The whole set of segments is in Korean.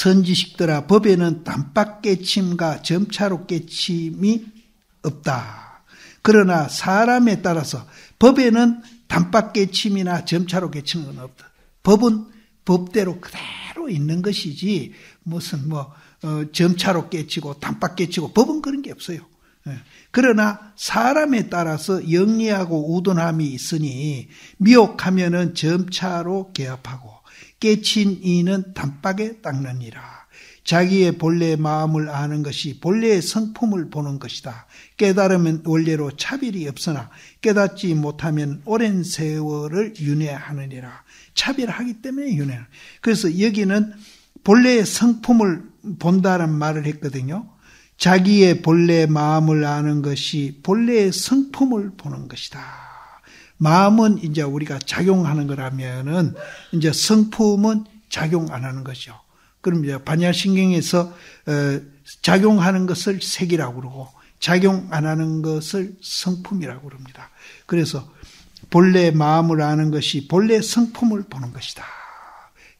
선지식들아 법에는 단박 깨침과 점차로 깨침이 없다. 그러나 사람에 따라서 법에는 단박 깨침이나 점차로 깨침은 없다. 법은 법대로 그대로 있는 것이지 무슨 점차로 깨치고 단박 깨치고 법은 그런 게 없어요. 그러나 사람에 따라서 영리하고 우둔함이 있으니 미혹하면은 점차로 개합하고 깨친 이는 단박에 닦느니라. 자기의 본래의 마음을 아는 것이 본래의 성품을 보는 것이다. 깨달으면 원래로 차별이 없으나 깨닫지 못하면 오랜 세월을 윤회하느니라. 차별하기 때문에 윤회하는. 그래서 여기는 본래의 성품을 본다는 말을 했거든요. 자기의 본래 마음을 아는 것이 본래의 성품을 보는 것이다. 마음은 이제 우리가 작용하는 거라면은 이제 성품은 작용 안 하는 거죠. 그럼 이제 반야신경에서 작용하는 것을 색이라고 그러고 작용 안 하는 것을 성품이라고 그럽니다. 그래서 본래 마음을 아는 것이 본래 성품을 보는 것이다.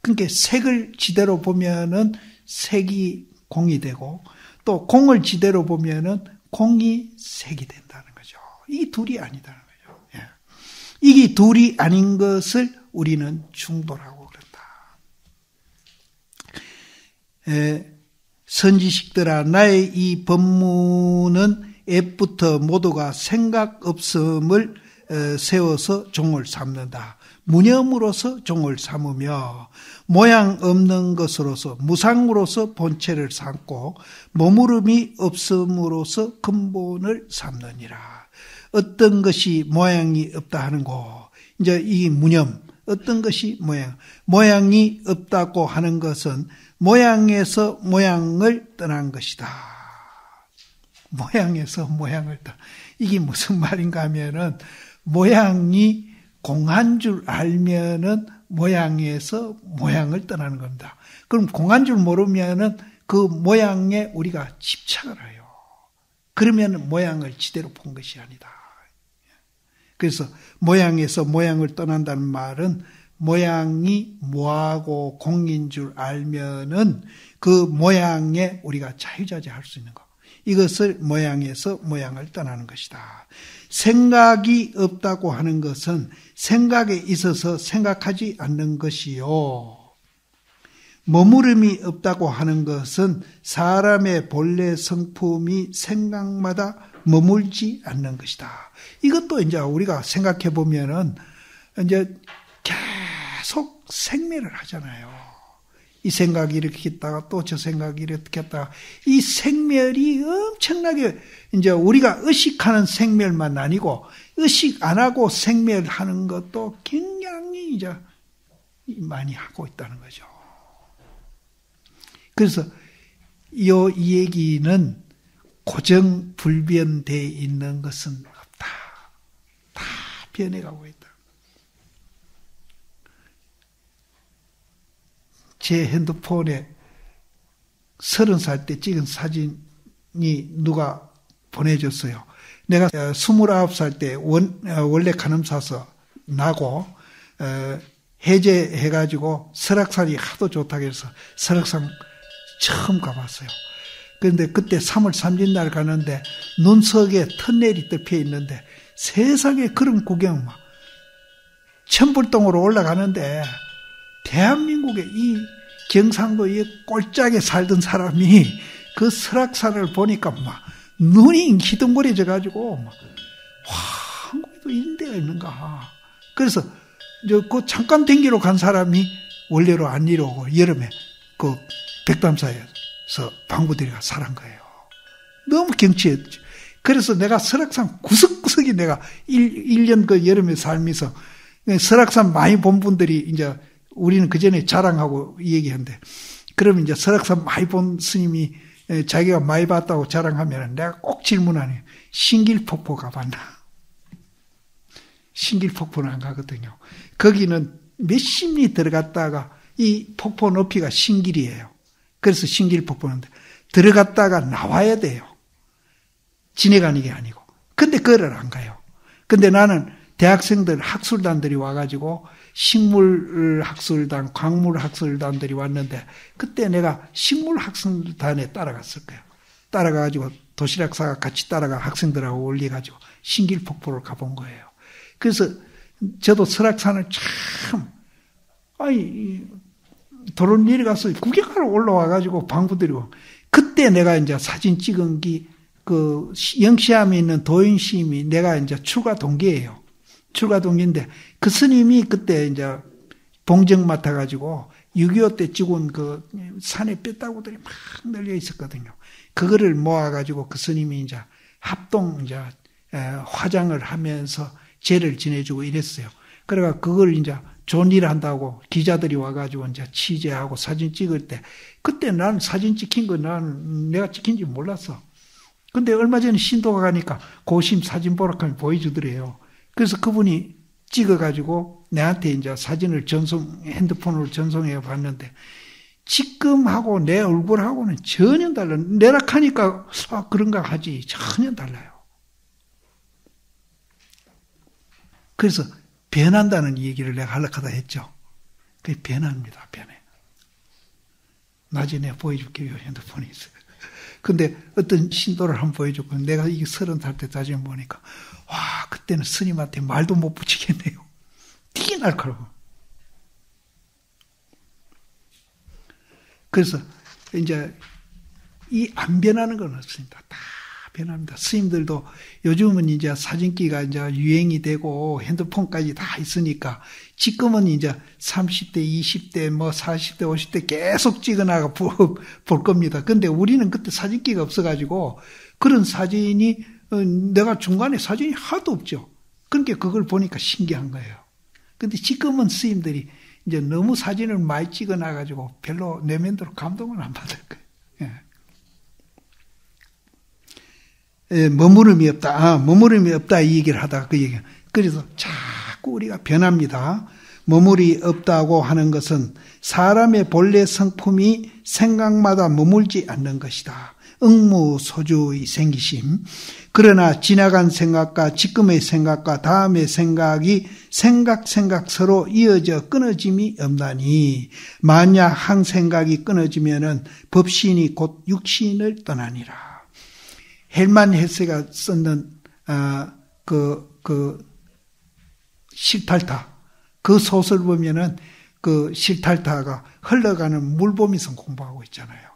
그러니까 색을 지대로 보면은 색이 공이 되고 또 공을 지대로 보면은 공이 색이 된다는 거죠. 이 둘이 아니다는 거죠. 예. 이게 둘이 아닌 것을 우리는 중도라고 그런다. 선지식들아 나의 이 법문은 앱부터 모두가 생각 없음을 세워서 종을 삼는다. 무념으로서 종을 삼으며 모양 없는 것으로서 무상으로서 본체를 삼고 머무름이 없음으로서 근본을 삼느니라. 어떤 것이 모양이 없다 하는 거. 이제 이 무념 어떤 것이 모양이 없다고 하는 것은 모양에서 모양을 떠난 것이다. 모양에서 모양을 떠나. 이게 무슨 말인가 하면은 모양이 공한 줄 알면은 모양에서 모양을 떠나는 겁니다. 그럼 공한 줄 모르면은 그 모양에 우리가 집착을 해요. 그러면 모양을 지대로 본 것이 아니다. 그래서 모양에서 모양을 떠난다는 말은 모양이 뭐하고 공인 줄 알면은 그 모양에 우리가 자유자재할 수 있는 것. 이것을 모양에서 모양을 떠나는 것이다. 생각이 없다고 하는 것은 생각에 있어서 생각하지 않는 것이요. 머무름이 없다고 하는 것은 사람의 본래 성품이 생각마다 머물지 않는 것이다. 이것도 이제 우리가 생각해 보면은 이제 계속 생매를 하잖아요. 이 생각이 이렇게 있다가 또 저 생각이 이렇게 했다가 이 생멸이 엄청나게 이제 우리가 의식하는 생멸만 아니고 의식 안 하고 생멸하는 것도 굉장히 이제 많이 하고 있다는 거죠. 그래서 이 얘기는 고정불변되어 있는 것은 없다. 다 변해가고 있다. 제 핸드폰에 30살 때 찍은 사진이 누가 보내줬어요. 내가 29살 때 원래 간음사서 나고 해제해가지고 설악산이 하도 좋다고 해서 설악산 처음 가봤어요. 그런데 그때 3월 3일 가는데 눈석에 터널이 덮여 있는데 세상에 그런 구경 막 천불동으로 올라가는데 대한민국의 이 경상도 이 꼴짝에 살던 사람이 그 설악산을 보니까 막 눈이 기둥거려져 가지고 막 와, 한국에도 이런 데가 있는가. 그래서 그 잠깐 댕기러 간 사람이 원래로 안 이러고 여름에 그 백담사에서 방부들이가 살한 거예요. 너무 경치였죠. 그래서 내가 설악산 구석구석이 내가 1년 그 여름에 살면서 설악산 많이 본 분들이 이제 우리는 그 전에 자랑하고 얘기하는데, 그러면 이제 설악산 많이 본 스님이 자기가 많이 봤다고 자랑하면 내가 꼭 질문하네요. 신길폭포 가봤나? 신길폭포는 안 가거든요. 거기는 몇십 리 들어갔다가 이 폭포 높이가 신길이에요. 그래서 신길폭포는 들어갔다가 나와야 돼요. 지내가는 게 아니고. 근데 그걸 안 가요. 근데 나는 대학생들, 학술단들이 와가지고 식물학술단, 광물학술단들이 왔는데 그때 내가 식물학술단에 따라갔을 거예요. 따라가가지고 도시락 싸가 같이 따라가 학생들하고 올려가지고 신길폭포를 가본 거예요. 그래서 저도 설악산을 참 도로 내려가서 구경하러 올라와가지고 방부드리고 그때 내가 이제 사진 찍은 그 영시암에 있는 도인시임이 내가 이제 출가 동기예요. 출가 동기인데 그 스님이 그때 이제 봉정 맡아가지고 6.25 때 찍은 그 산에 뼈다구들이 막 널려 있었거든요. 그거를 모아가지고 그 스님이 이제 합동 이제 화장을 하면서 제를 지내주고 이랬어요. 그래가 그걸 이제 좋은 일 한다고 기자들이 와가지고 이제 취재하고 사진 찍을 때 그때 난 사진 찍힌 거 난 내가 찍힌지 몰랐어. 근데 얼마 전에 신도가 가니까 고심 사진 보러 가면 보여주더래요. 그래서 그분이 찍어가지고 내한테 이제 사진을 핸드폰으로 전송해 봤는데 지금하고 내 얼굴하고는 전혀 달라. 내락하니까 그런가 하지 전혀 달라요. 그래서 변한다는 얘기를 내가 하려고 하다 했죠. 그게 변합니다. 변해. 나중에 내가 보여줄게요. 핸드폰이 있어요. 근데 어떤 신도를 한번 보여줬고 내가 이게 30살 때 다시 보니까 와 그때는 스님한테 말도 못 붙이겠네요. 되게 날카로워. 그래서 이제 이 안 변하는 건 없습니다. 다 변합니다. 스님들도 요즘은 이제 사진기가 이제 유행이 되고 핸드폰까지 다 있으니까 지금은 이제 30대, 20대, 40대, 50대 계속 찍어나가 볼 겁니다. 근데 우리는 그때 사진기가 없어가지고 그런 사진이 내가 중간에 사진이 하나도 없죠. 그러니까 그걸 보니까 신기한 거예요. 근데 지금은 스님들이 이제 너무 사진을 많이 찍어놔가지고 별로 내면대로 감동을 안 받을 거예요. 머무름이 없다. 머무름이 없다. 이 얘기를 하다가 그 얘기. 그래서 자꾸 우리가 변합니다. 머무리 없다고 하는 것은 사람의 본래 성품이 생각마다 머물지 않는 것이다. 응무소주의 생기심. 그러나 지나간 생각과 지금의 생각과 다음의 생각이 생각 서로 이어져 끊어짐이 없나니 만약 한 생각이 끊어지면은 법신이 곧 육신을 떠나니라. 헬만 헤세가 썼는 실탈타 그 소설 보면은 그 실탈타가 흘러가는 물보면서 공부하고 있잖아요.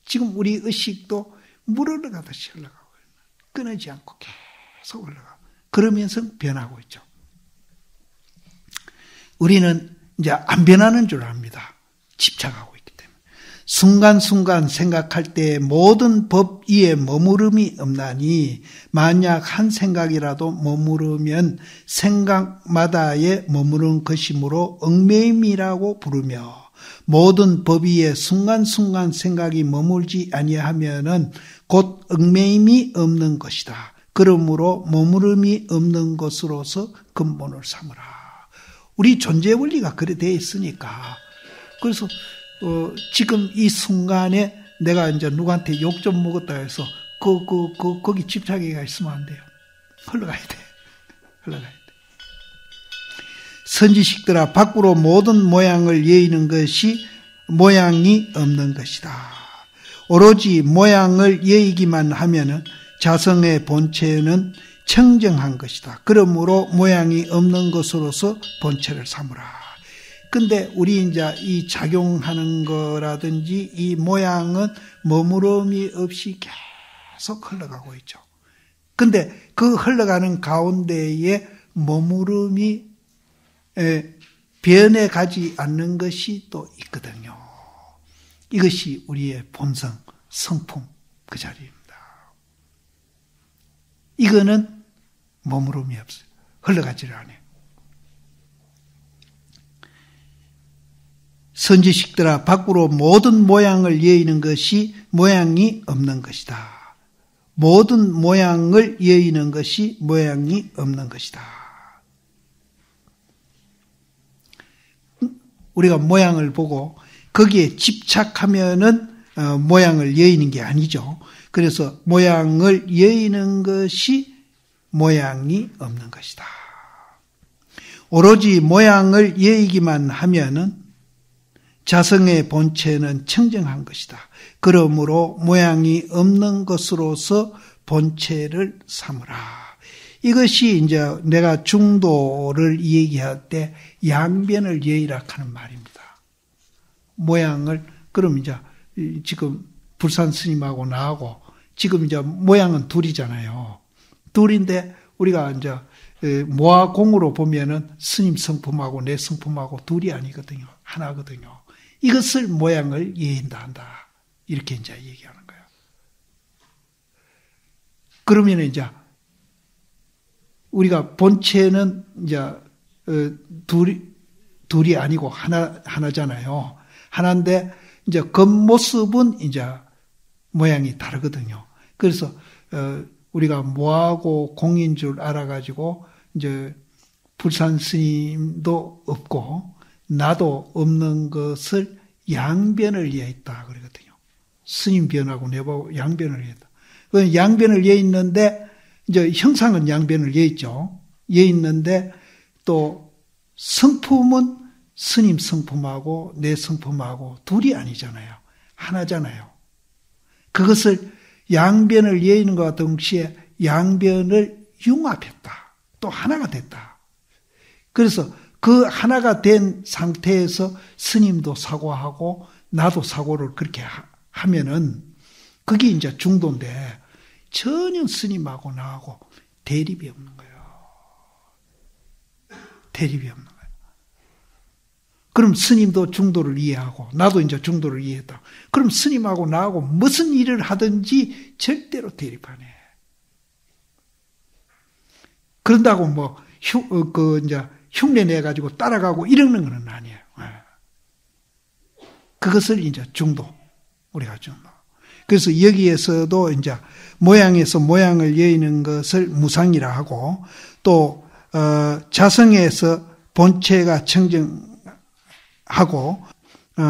지금 우리 의식도 물 흘러가듯이 흘러가고 끊어지 않고 계속 흘러가고 그러면서 변하고 있죠. 우리는 이제 안 변하는 줄 압니다. 집착하고 있기 때문에. 순간순간 생각할 때 모든 법 위에 머무름이 없나니 만약 한 생각이라도 머무르면 생각마다에 머무른 것이므로 얽매임이라고 부르며 모든 법 위에 순간순간 생각이 머물지 아니하면은 곧 얽매임이 없는 것이다. 그러므로 머무름이 없는 것으로서 근본을 삼으라. 우리 존재 원리가 그래 되어 있으니까. 그래서 지금 이 순간에 내가 이제 누구한테 욕 좀 먹었다 해서 거기 집착이가 있으면 안 돼요. 흘러가야 돼. 흘러가야 돼. 선지식들아 밖으로 모든 모양을 여의는 것이 모양이 없는 것이다. 오로지 모양을 여의기만 하면은 자성의 본체는 청정한 것이다. 그러므로 모양이 없는 것으로서 본체를 삼으라. 근데 우리 이제 이 작용하는 거라든지 이 모양은 머무름이 없이 계속 흘러가고 있죠. 근데 그 흘러가는 가운데에 머무름이 변해가지 않는 것이 또 있거든요. 이것이 우리의 본성, 성품 그 자리입니다. 이거는 머무름이 없어요. 흘러가지를 않아요. 선지식들아 밖으로 모든 모양을 여의는 것이 모양이 없는 것이다. 모든 모양을 여의는 것이 모양이 없는 것이다. 우리가 모양을 보고 거기에 집착하면은 모양을 여의는 게 아니죠. 그래서 모양을 여의는 것이 모양이 없는 것이다. 오로지 모양을 예의기만 하면은 자성의 본체는 청정한 것이다. 그러므로 모양이 없는 것으로서 본체를 삼으라. 이것이 이제 내가 중도를 얘기할 때 양변을 예의라 하는 말입니다. 모양을, 그럼 이제 지금 불산 스님하고 나하고 지금 이제 모양은 둘이잖아요. 둘인데 우리가 이제 모아공으로 보면은 스님 성품하고 내 성품하고 둘이 아니거든요. 하나거든요. 이것을 모양을 예인다 한다. 이렇게 이제 얘기하는 거예요. 그러면 이제 우리가 본체는 이제 둘이 아니고 하나잖아요. 하나인데 이제 겉모습은 이제 모양이 다르거든요. 그래서 우리가 모하고 공인 줄 알아가지고 이제 불산 스님도 없고 나도 없는 것을 양변을 예했다 그러거든요. 스님 변하고 내보고 양변을 예했다. 그 양변을 예했는데 이제 형상은 양변을 예했죠. 예했는데 또 성품은 스님 성품하고 내 성품하고 둘이 아니잖아요. 하나잖아요. 그것을 양변을 예하는 것과 동시에 양변을 융합했다. 또 하나가 됐다. 그래서 그 하나가 된 상태에서 스님도 사고하고 나도 사고를 그렇게 하면은 그게 이제 중도인데 전혀 스님하고 나하고 대립이 없는 거예요. 대립이 없는 거예요. 그럼 스님도 중도를 이해하고 나도 이제 중도를 이해했다. 그럼 스님하고 나하고 무슨 일을 하든지 절대로 대립 안 해. 그런다고 뭐 이제 흉내 내 가지고 따라가고 이러는 건 아니에요. 그것을 이제 중도, 우리가 중도. 그래서 여기에서도 이제 모양에서 모양을 예의는 것을 무상이라 하고 또 자성에서 본체가 청정하고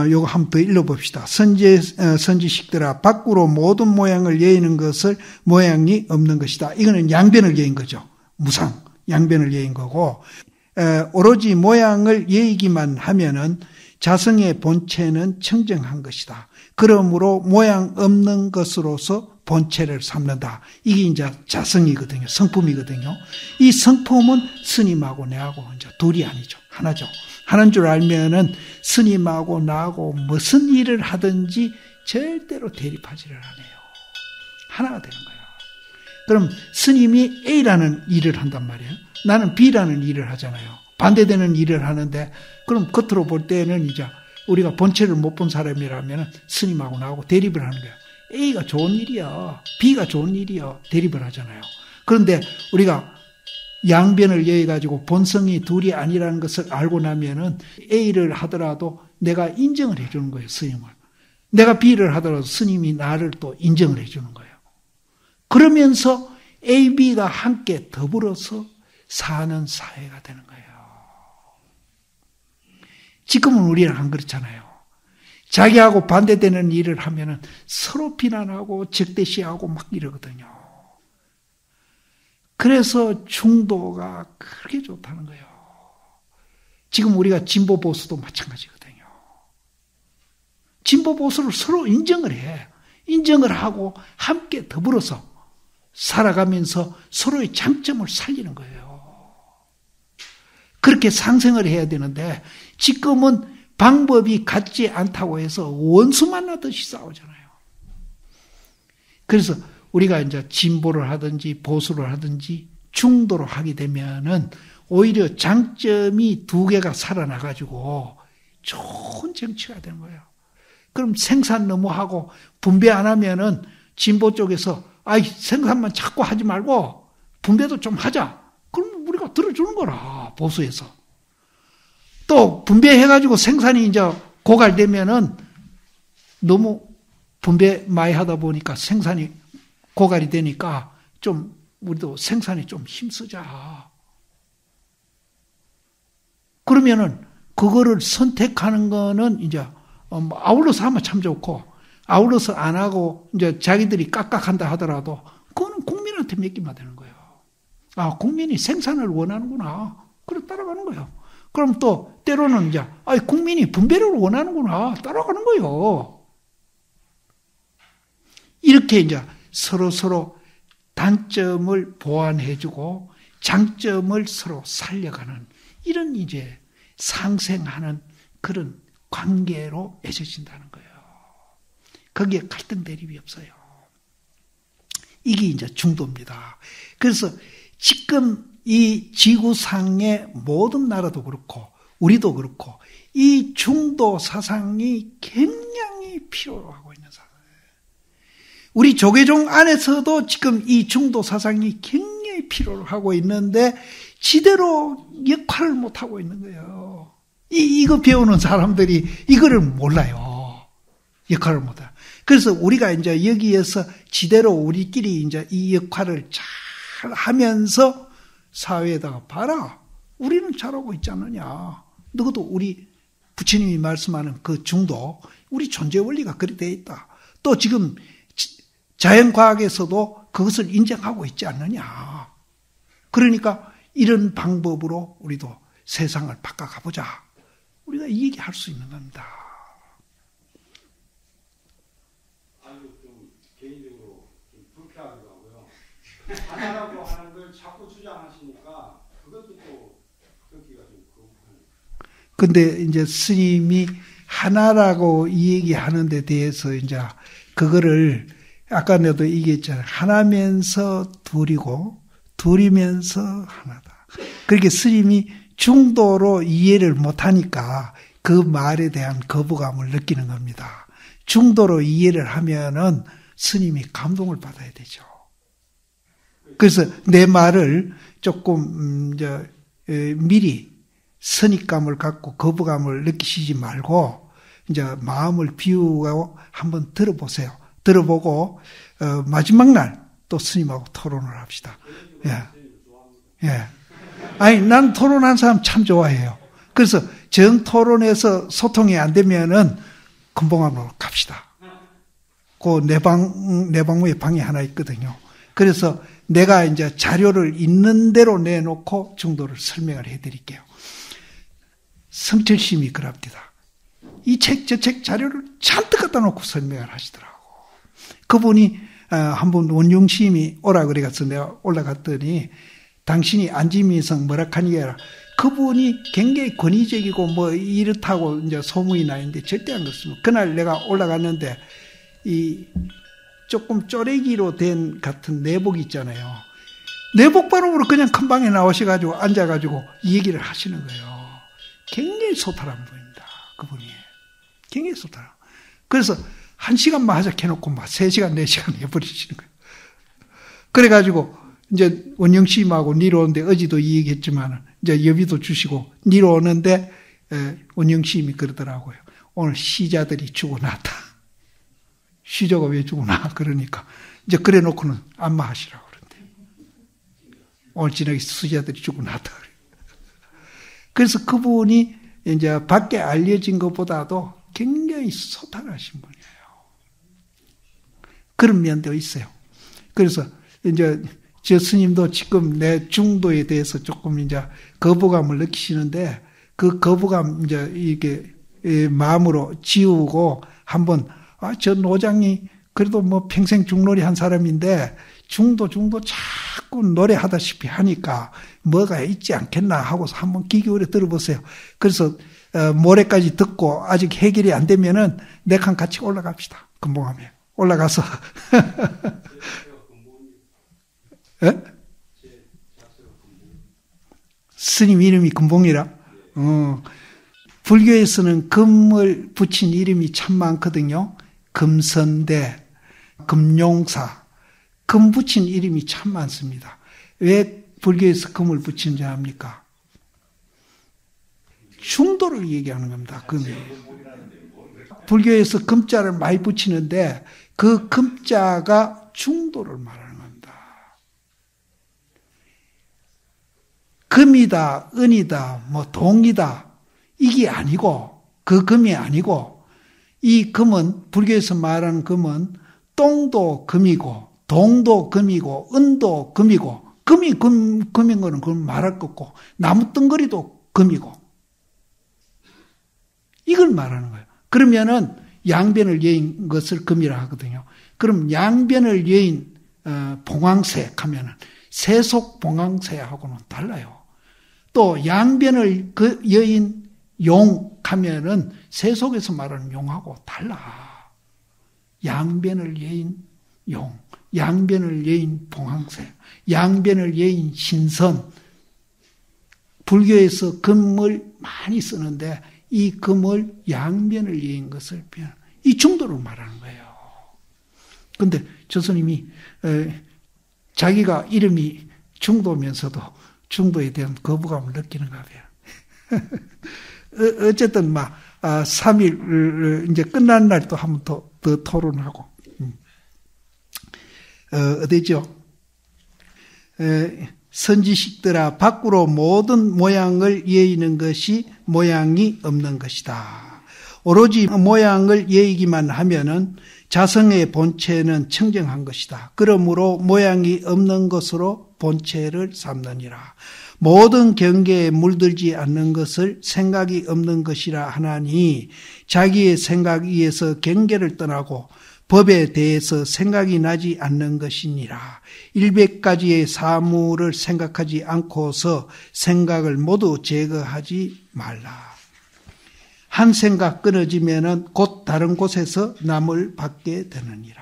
요거 한번 더 읽어봅시다. 선지식들아 밖으로 모든 모양을 예의는 것을 모양이 없는 것이다. 이거는 양변을 예인 거죠. 무상, 양변을 예인 거고 오로지 모양을 예의기만 하면은 자성의 본체는 청정한 것이다. 그러므로 모양 없는 것으로서 본체를 삼는다. 이게 이제 자성이거든요. 성품이거든요. 이 성품은 스님하고 내하고 이제 둘이 아니죠. 하나죠. 하나인 줄 알면은 스님하고 나하고 무슨 일을 하든지 절대로 대립하지를 않아요. 하나가 되는 거예요. 그럼 스님이 A라는 일을 한단 말이에요. 나는 B라는 일을 하잖아요. 반대되는 일을 하는데 그럼 겉으로 볼 때는 이제 우리가 본체를 못 본 사람이라면 스님하고 나하고 대립을 하는 거예요. A가 좋은 일이야. B가 좋은 일이야. 대립을 하잖아요. 그런데 우리가 양변을 예해가지고 본성이 둘이 아니라는 것을 알고 나면은 A를 하더라도 내가 인정을 해주는 거예요. 스님을. 내가 B를 하더라도 스님이 나를 또 인정을 해주는 거예요. 그러면서 A, B가 함께 더불어서 사는 사회가 되는 거예요. 지금은 우리는 안 그렇잖아요. 자기하고 반대되는 일을 하면은 서로 비난하고 적대시하고 막 이러거든요. 그래서 중도가 그렇게 좋다는 거예요. 지금 우리가 진보 보수도 마찬가지거든요. 진보 보수를 서로 인정을 해. 인정을 하고 함께 더불어서 살아가면서 서로의 장점을 살리는 거예요. 그렇게 상생을 해야 되는데 지금은 방법이 같지 않다고 해서 원수 만나듯이 싸우잖아요. 그래서 우리가 이제 진보를 하든지 보수를 하든지 중도를 하게 되면은 오히려 장점이 두 개가 살아나가지고 좋은 정치가 되는 거예요. 그럼 생산 너무 하고 분배 안 하면은 진보 쪽에서 생산만 자꾸 하지 말고 분배도 좀 하자. 그럼 우리가 들어주는 거라, 보수에서. 또 분배해가지고 생산이 이제 고갈되면은 너무 분배 많이 하다 보니까 생산이 고갈이 되니까 좀 우리도 생산에 좀 힘쓰자. 그러면은 그거를 선택하는 거는 이제 아울러서 하면 참 좋고 아울러서 안 하고 이제 자기들이 깍깍한다 하더라도 그거는 국민한테 맡기면 되는 거예요. 국민이 생산을 원하는구나. 그래 따라가는 거예요. 그럼 또 때로는 이제 국민이 분배를 원하는구나 따라가는 거예요. 이렇게 이제 서로 단점을 보완해주고 장점을 서로 살려가는 이런 이제 상생하는 그런 관계로 맺어진다는 거예요. 거기에 갈등 대립이 없어요. 이게 이제 중도입니다. 그래서 지금 이 지구상의 모든 나라도 그렇고 우리도 그렇고 이 중도 사상이 굉장히 필요하고 있는 사상이에요. 우리 조계종 안에서도 지금 이 중도 사상이 굉장히 필요로 하고 있는데 지대로 역할을 못하고 있는 거예요. 이거 배우는 사람들이 이거를 몰라요. 역할을 못해요. 그래서 우리가 이제 여기에서 지대로 우리끼리 이제 이 역할을 잘 하면서 사회에다가 봐라. 우리는 잘하고 있지 않느냐. 너도 우리 부처님이 말씀하는 그 중도, 우리 존재 원리가 그리 되어 있다. 또 지금 자연과학에서도 그것을 인정하고 있지 않느냐. 그러니까 이런 방법으로 우리도 세상을 바꿔가보자. 우리가 이 얘기할 수 있는 겁니다. 아니, 좀 개인적으로 좀 불쾌하기도 하고요. 하나라고 하는 걸 자꾸 주장하시니까 그것도 또 그렇기가 좀 그렇고. 근데 이제 스님이 하나라고 이 얘기하는 데 대해서 이제 그거를 아까 내도 얘기했잖아요. 하나면서 둘이고 둘이면서 하나다. 그렇게 스님이 중도로 이해를 못하니까 그 말에 대한 거부감을 느끼는 겁니다. 중도로 이해를 하면은 스님이 감동을 받아야 되죠. 그래서 내 말을 조금 미리 선입감을 갖고 거부감을 느끼시지 말고 이제 마음을 비우고 한번 들어보세요. 들어보고 마지막 날 또 스님하고 토론을 합시다. 예. 예. 아니, 난 토론한 사람 참 좋아해요. 그래서 정토론에서 소통이 안 되면은 금봉암으로 갑시다. 그 내방무에 방이 하나 있거든요. 그래서 내가 이제 자료를 있는 대로 내놓고 중도를 설명을 해드릴게요. 성철심이 그럽니다. 이 책, 저 책 자료를 잔뜩 갖다 놓고 설명을 하시더라고. 그분이 한번 원용심이 오라 그래가서 내가 올라갔더니 당신이 안지미성 뭐라 하니까 그분이 굉장히 권위적이고 뭐 이렇다고 이제 소문이 나 있는데 절대 안 그렇습니다. 그날 내가 올라갔는데 이 조금 쪼레기로 된 같은 내복 있잖아요. 내복 바람으로 그냥 큰 방에 나오셔가지고 앉아가지고 이 얘기를 하시는 거예요. 굉장히 소탈한 분입니다. 그분이. 굉장히 소탈한. 그래서 1시간만 하자 해놓고 막 3시간, 4시간 해버리시는 거예요. 그래가지고 이제 원영심하고 니로오는데 어제도 이 얘기했지만 이제 여비도 주시고 니로오는데 원영심이 그러더라고요. 오늘 시자들이 죽어났다. 시자가 왜 죽어나? 그러니까 이제 그래 놓고는 안마하시라고 그런대. 오늘 저녁에 시자들이 죽어났다. 그래서 그분이 이제 밖에 알려진 것보다도 굉장히 소탈하신 분이에요. 그런 면도 있어요. 그래서 이제 저 스님도 지금 내 중도에 대해서 조금 이제 거부감을 느끼시는데 그 거부감 이제 이게 마음으로 지우고 한번 저 노장이 그래도 뭐 평생 중놀이 한 사람인데 중도 자꾸 노래하다시피 하니까 뭐가 있지 않겠나 하고서 한번 귀 기울여 들어보세요. 그래서 모레까지 듣고 아직 해결이 안 되면은 내칸 같이 올라갑시다. 금봉함에 올라가서 예? 스님 이름이 금봉이라. 불교에서는 금을 붙인 이름이 참 많거든요. 금선대, 금용사, 금 붙인 이름이 참 많습니다. 왜 불교에서 금을 붙인지 압니까? 중도를 얘기하는 겁니다. 금이. 불교에서 금자를 많이 붙이는데 그 금자가 중도를 말하는 겁니다. 금이다, 은이다, 뭐 동이다 이게 아니고 그 금이 아니고 이 금은 불교에서 말하는 금은 똥도 금이고 동도 금이고 은도 금이고 금인 거는 그건 말할 거 없고, 나무 덩거리도 금이고. 이걸 말하는 거예요. 그러면은 양변을 여인 것을 금이라 하거든요. 그럼 양변을 여인 봉황색 하면은 세속 봉황색하고는 달라요. 또 양변을 여인 용 하면은 세속에서 말하는 용하고 달라. 양변을 여인 용, 양변을 여인 봉황색, 양변을 여인 신선. 불교에서 금을 많이 쓰는데 이 금을 양변을 여인 것을 이 중도를 말하는 거예요. 그런데 조선님이 자기가 이름이 중도면서도 중도에 대한 거부감을 느끼는가 봐요. 어쨌든 3일 이제 끝난 날 또 한 번 더 토론하고 어디죠? 선지식들아 밖으로 모든 모양을 예이는 것이 모양이 없는 것이다. 오로지 모양을 예이기만 하면은 자성의 본체는 청정한 것이다. 그러므로 모양이 없는 것으로 본체를 삼느니라. 모든 경계에 물들지 않는 것을 생각이 없는 것이라 하나니 자기의 생각 위에서 경계를 떠나고 법에 대해서 생각이 나지 않는 것이니라. 100가지의 사물을 생각하지 않고서 생각을 모두 제거하지 말라. 한 생각 끊어지면은 곧 다른 곳에서 남을 받게 되느니라.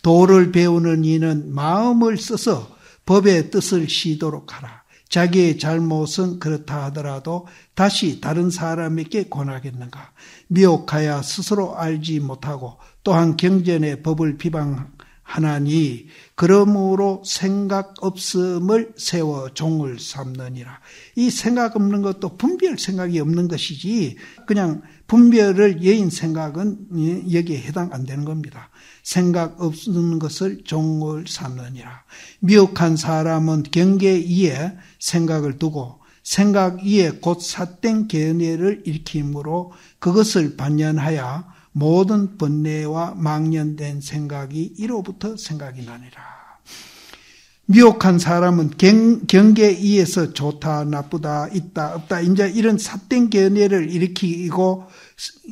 도를 배우는 이는 마음을 써서 법의 뜻을 시도록 하라. 자기의 잘못은 그렇다 하더라도 다시 다른 사람에게 권하겠는가. 미혹하여 스스로 알지 못하고 또한 경전의 법을 비방하나니 그러므로 생각 없음을 세워 종을 삼느니라. 이 생각 없는 것도 분별 생각이 없는 것이지 그냥 분별을 여인 생각은 여기에 해당 안 되는 겁니다. 생각 없는 것을 종을 삼느니라. 미혹한 사람은 경계 위에 생각을 두고 생각 위에 곧 삿된 견해를 일으키므로 그것을 반연하여 모든 번뇌와 망연된 생각이 이로부터 생각이 나니라. 미혹한 사람은 경계 위에서 좋다, 나쁘다, 있다, 없다, 이제 이런 삿된 견해를 일으키고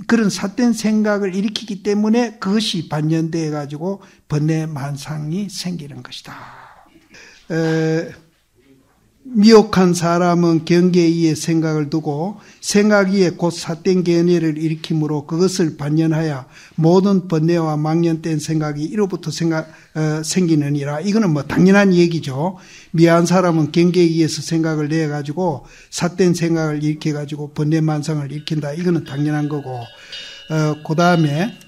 그런 삿된 생각을 일으키기 때문에 그것이 반연되어 가지고 번뇌 만상이 생기는 것이다. 미혹한 사람은 경계 위에 생각을 두고 생각 위에 곧 삿된 견해를 일으키므로 그것을 반연하여 모든 번뇌와 망연된 생각이 이로부터 생기느니라. 이거는 당연한 얘기죠. 미한 사람은 경계 위에서 생각을 내가지고 삿된 생각을 일으켜가지고 번뇌 만상을 일으킨다. 이거는 당연한 거고. 그 다음에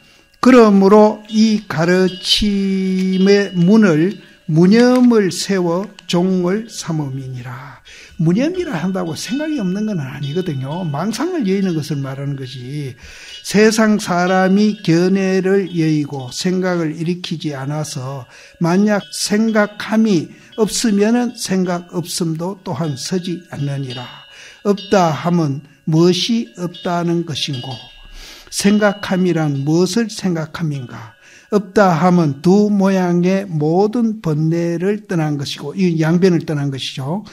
그러므로 이 가르침의 문을 무념을 세워 종을 삼음이니라. 무념이라 한다고 생각이 없는 건 아니거든요. 망상을 여의는 것을 말하는 것이 세상 사람이 견해를 여의고 생각을 일으키지 않아서 만약 생각함이 없으면은 생각 없음도 또한 서지 않느니라. 없다 함은 무엇이 없다는 것인고 생각함이란 무엇을 생각함인가? 없다 함은 두 모양의 모든 번뇌를 떠난 것이고 이 양변을 떠난 것이죠.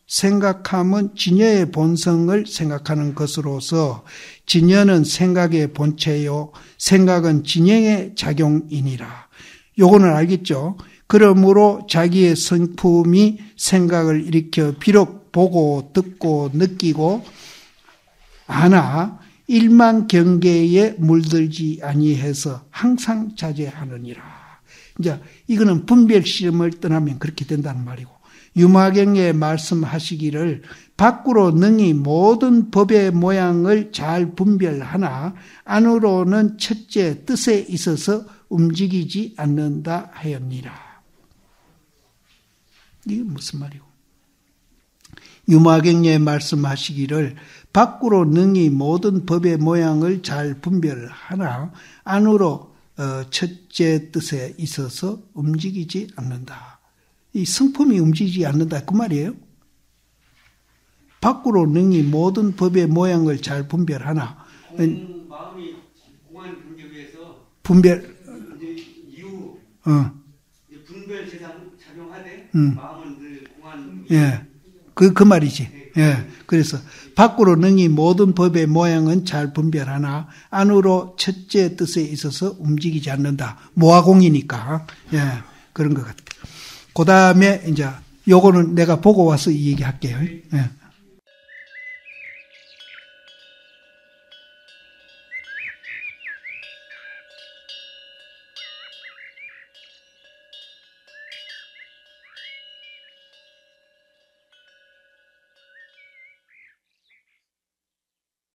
생각함은 진여의 본성을 생각하는 것으로서 진여는 생각의 본체요 생각은 진영의 작용이니라. 요거는 알겠죠? 그러므로 자기의 성품이 생각을 일으켜 비록 보고 듣고 느끼고 아나 일만 경계에 물들지 아니해서 항상 자제하느니라. 이제 이거는 분별 시험을 떠나면 그렇게 된다는 말이고 유마경에 말씀하시기를 밖으로 능히 모든 법의 모양을 잘 분별하나 안으로는 첫째 뜻에 있어서 움직이지 않는다 하였니라. 이게 무슨 말이고? 유마경에 말씀하시기를 밖으로 능히 모든 법의 모양을 잘 분별하나 안으로 첫째 뜻에 있어서 움직이지 않는다. 이 성품이 움직이지 않는다 그 말이에요. 밖으로 능히 모든 법의 모양을 잘 분별하나 마음이 공안 분별에서 분별 이제 이후 분별 세상 작용하되 마음은 늘 공안 예. 그 말이지. 예. 그래서 밖으로 능히 모든 법의 모양은 잘 분별하나 안으로 첫째 뜻에 있어서 움직이지 않는다. 모아공이니까. 예. 그런 것 같아요. 그 다음에 이제 요거는 내가 보고 와서 이 얘기 할게요. 예.